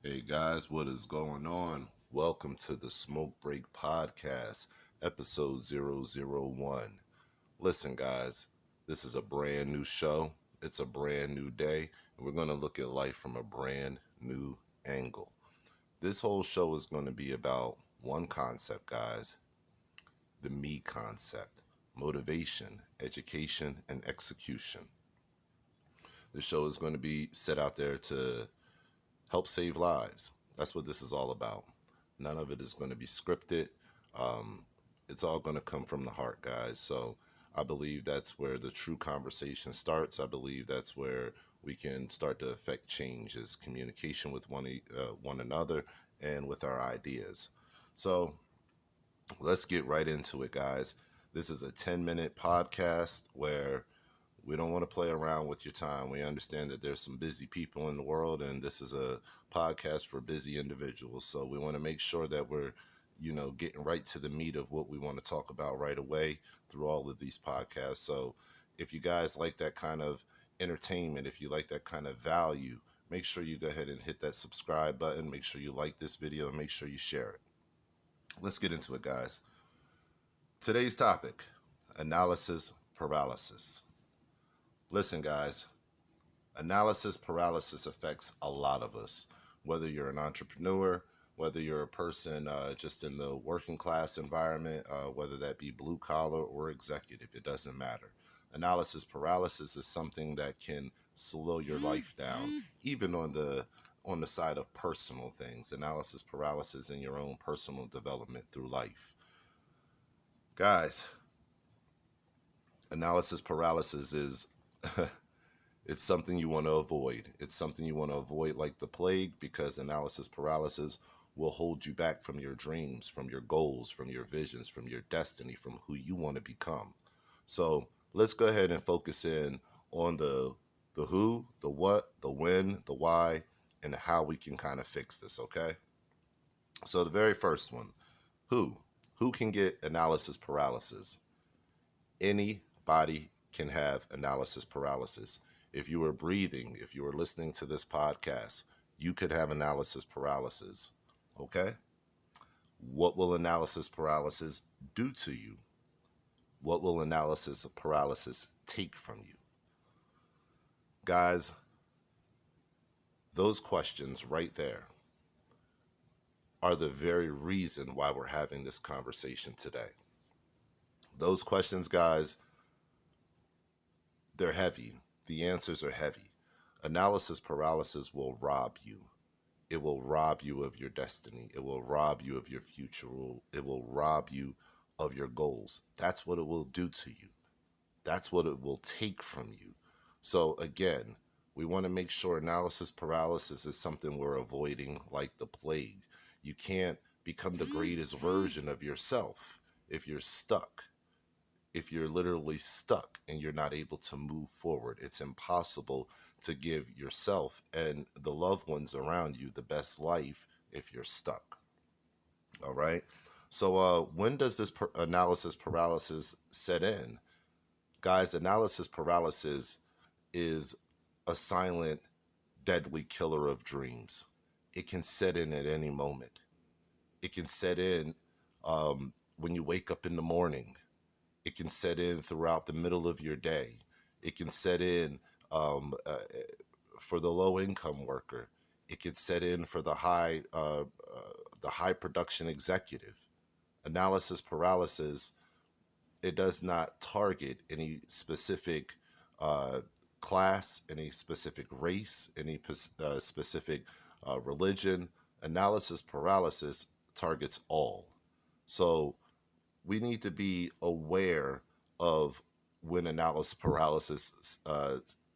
Hey guys, what is going on? Welcome to the Smoke Break Podcast, episode 001. Listen, guys, this is a brand new show. It's a brand new day, and we're going to look at life from a brand new angle. This whole show is going to be about one concept, guys, the me concept: motivation, education, and execution. This show is going to be set out there to help save lives. That's what this is all about. None of it is going to be scripted. Um, it's all going to come from the heart, guys. So I believe that's where the true conversation starts. I believe that's where we can start to affect change is communication with one another and with our ideas. So let's get right into it, guys. This is a 10-minute podcast where we don't want to play around with your time. We understand that there's some busy people in the world, and this is a podcast for busy individuals. So we want to make sure that we're, getting right to the meat of what we want to talk about right away through all of these podcasts. So if you guys like that kind of entertainment, if you like that kind of value, make sure you go ahead and hit that subscribe button. Make sure you like this video and make sure you share it. Let's get into it, guys. Today's topic: analysis paralysis. Listen, guys, analysis paralysis affects a lot of us, whether you're an entrepreneur, whether you're a person just in the working class environment, whether that be blue collar or executive, it doesn't matter. Analysis paralysis is something that can slow your life down, even on the side of personal things. Analysis paralysis in your own personal development through life. Guys, analysis paralysis is it's something you want to avoid. It's something you want to avoid like the plague, because analysis paralysis will hold you back from your dreams, from your goals, from your visions, from your destiny, from who you want to become. So let's go ahead and focus in on the who, the what, the when, the why, and how we can kind of fix this, okay? So the very first one, who? Who can get analysis paralysis? Anybody can have analysis paralysis. If you are breathing, if you are listening to this podcast, you could have analysis paralysis. Okay? What will analysis paralysis do to you? What will analysis paralysis take from you? Guys, those questions right there are the very reason why we're having this conversation today. Those questions, guys, they're heavy. The answers are heavy. Analysis paralysis will rob you. It will rob you of your destiny. It will rob you of your future. It will rob you of your goals. That's what it will do to you. That's what it will take from you. So again, we want to make sure analysis paralysis is something we're avoiding like the plague. You can't become the greatest version of yourself if you're stuck. If you're literally stuck and you're not able to move forward, it's impossible to give yourself and the loved ones around you the best life if you're stuck. All right. So, when does this analysis paralysis set in? Guys, analysis paralysis is a silent, deadly killer of dreams. It can set in at any moment. It can set in when you wake up in the morning. It can set in throughout the middle of your day. It can set in um, uh, for the low income worker. It can set in for the high production executive. Analysis paralysis, it does not target any specific uh, class, any specific race, any specific religion. Analysis paralysis targets all. So we need to be aware of when analysis paralysis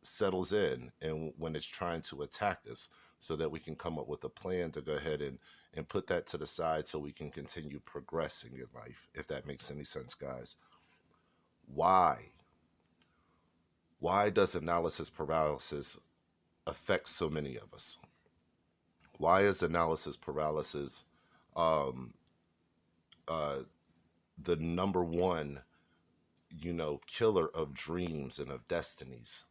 settles in and when it's trying to attack us, so that we can come up with a plan to go ahead and put that to the side so we can continue progressing in life, if that makes any sense, guys. Why? Why does analysis paralysis affect so many of us? Why is analysis paralysis um, uh, the number one killer of dreams and of destinies?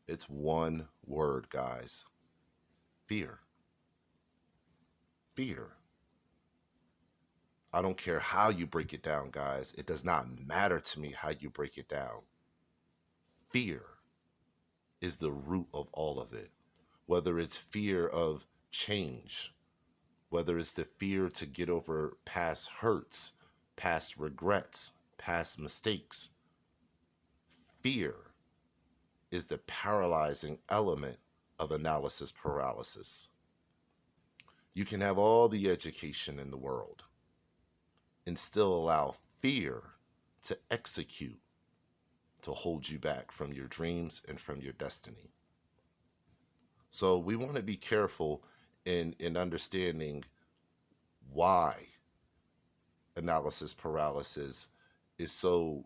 It's one word, guys: fear. Fear. I don't care how you break it down, guys. It does not matter to me how you break it down. Fear is the root of all of it. Whether it's fear of change, whether it's the fear to get over past hurts, past regrets, past mistakes. Fear is the paralyzing element of analysis paralysis. You can have all the education in the world and still allow fear to execute, to hold you back from your dreams and from your destiny. So we want to be careful in understanding why analysis paralysis is so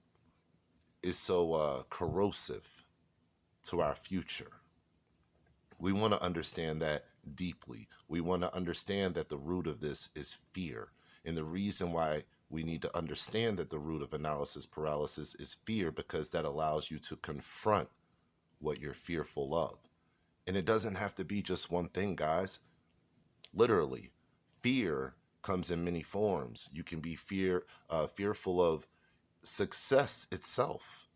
corrosive to our future. We want to understand that deeply. We want to understand that the root of this is fear. And the reason why we need to understand that the root of analysis paralysis is fear, because that allows you to confront what you're fearful of. And it doesn't have to be just one thing, guys. Literally, fear comes in many forms. You can be fearful of success itself.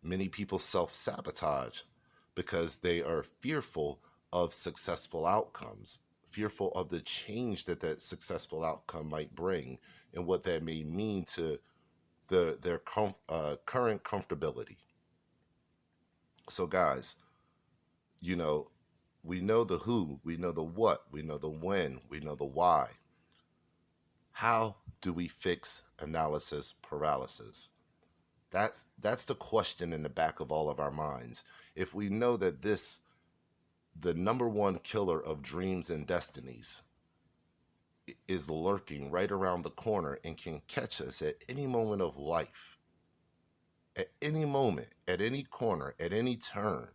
Many people self-sabotage because they are fearful of successful outcomes, fearful of the change that that successful outcome might bring and what that may mean to their current comfortability. So guys, you know, we know the who, we know the what, we know the when, we know the why. How do we fix analysis paralysis? That's the question in the back of all of our minds. If we know that the number one killer of dreams and destinies, is lurking right around the corner and can catch us at any moment of life, at any moment, at any corner, at any turn,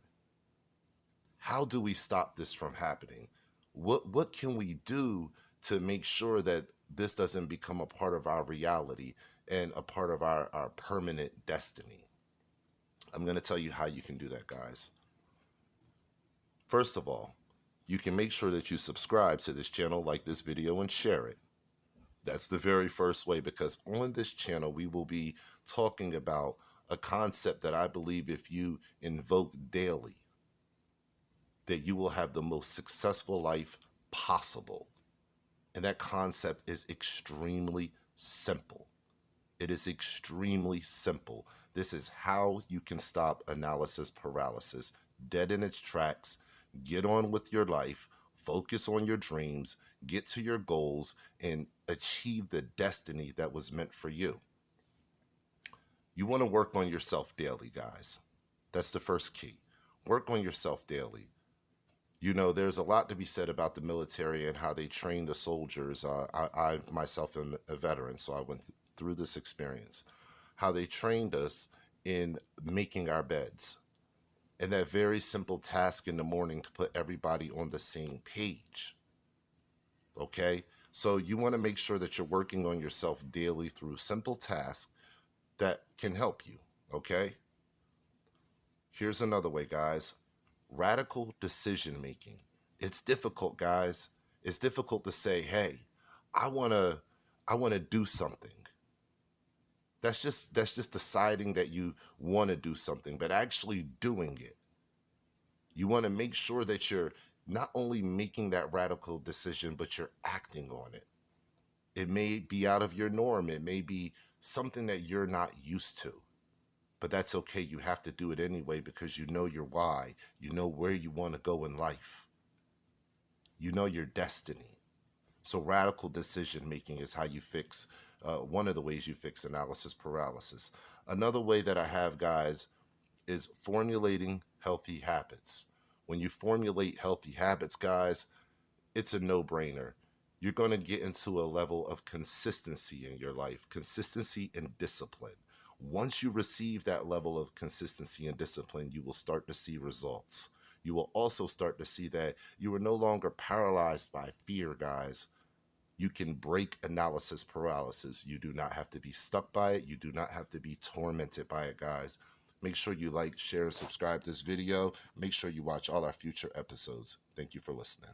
how do we stop this from happening? What can we do to make sure that this doesn't become a part of our reality and a part of our permanent destiny? I'm going to tell you how you can do that, guys. First of all, you can make sure that you subscribe to this channel, like this video, and share it. That's the very first way, because on this channel, we will be talking about a concept that I believe if you invoke daily, that you will have the most successful life possible. And that concept is extremely simple. It is extremely simple. This is how you can stop analysis paralysis dead in its tracks. Get on with your life, focus on your dreams, get to your goals, and achieve the destiny that was meant for you. You want to work on yourself daily, guys. That's the first key. Work on yourself daily. You know, there's a lot to be said about the military and how they train the soldiers. I myself am a veteran, so I went through this experience. How they trained us in making our beds. And that very simple task in the morning to put everybody on the same page. Okay? So you want to make sure that you're working on yourself daily through simple tasks that can help you. Okay? Here's another way, guys. Radical decision making. It's difficult, guys. It's difficult to say, hey, I want to do something. That's just deciding that you want to do something, but actually doing it. You want to make sure that you're not only making that radical decision, but you're acting on it. It may be out of your norm. It may be something that you're not used to, but that's okay. You have to do it anyway because you know your why. You know where you want to go in life. You know your destiny. So radical decision making is how you fix, one of the ways you fix analysis paralysis. Another way that I have, guys, is formulating healthy habits. When you formulate healthy habits, guys, it's a no-brainer. You're going to get into a level of consistency in your life, consistency and discipline. Once you receive that level of consistency and discipline, you will start to see results. You will also start to see that you are no longer paralyzed by fear, guys. You can break analysis paralysis. You do not have to be stuck by it. You do not have to be tormented by it, guys. Make sure you like, share, and subscribe this video. Make sure you watch all our future episodes. Thank you for listening.